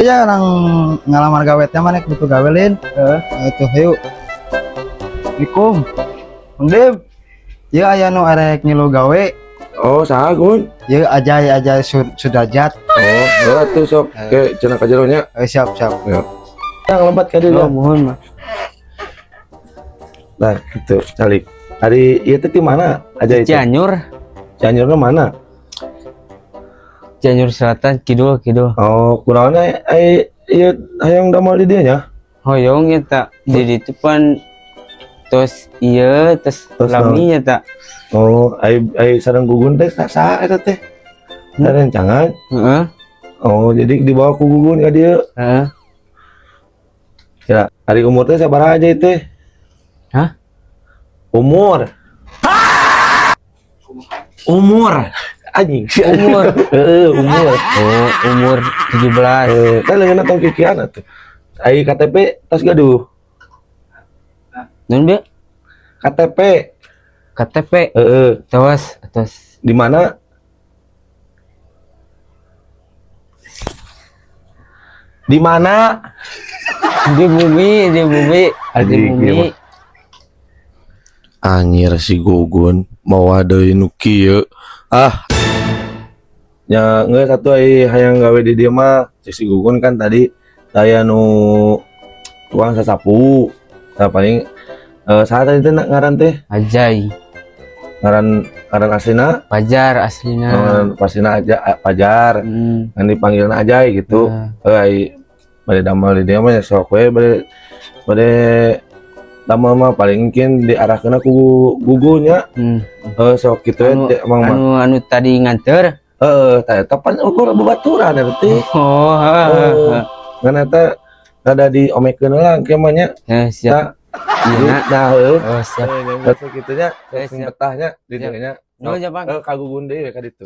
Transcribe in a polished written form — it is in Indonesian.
Ya orang ngalamar gawe teh mana butuh gawelin. Itu yuk. Assalamualaikum. Mang Dim. Ya aya nu arek ngilu gawe. Oh, saha Gun? Ya aja Sudrajat. Oh, tuh sok ke cenah ka jero nya. Siap. Ya. Yang lompat ka dieu. Mohon mah. Nah, gitu, calik. Hari ieu teh di mana aja itu? Cianjur, Cianjurna mana? Cianjur Selatan, kidul. Oh, kunaonnya ieu hayang damel di dieu nya? Hoyong ya tak, di itu pan tos iya, tos Tos lami ya tak. Oh, ai sareng Gugun teh saha eta teh? Rencangan. Heeh, Oh, jadi dibawa ku Gugun ka dieu. heeh. Ya, hari umur teh sabaraha aja teh? Hah? Umur. Anjing. Umur. Umur. Oh, umur 17. Kan leungeunna tong kikian atuh. Ai KTP tos gaduh. Nun be? KTP. KTP, tos. Di mana? Di mana? Di bumi. Anjing, iya, Angir si Gugun mau ada nu kieu. Ya nggak satu hayang gawe di dia mah si Gugun kan tadi saya nu tukang sasapu. Nah, paling saat tadi teh ngaran teh Ajay, ngaran aslina Pajar aslina. pasina aja Pajar kan dipanggilna Ajay gitu. Ai bade damel di dia mah sok we bade damel mah paling mungkin diarahkeun ku Gugunya. Sok kitu we emang mah. Anu tadi nganter. Eta pan ukur babaturan eta teh. Oh, Ngan eta rada diomekeun lah kemah nya. siap. Iya, Nah, oh, siap. Terus kitunya Siap. petahnya di dieu nya. Nu aja, Bang. Ka Gugun deui ka ditu.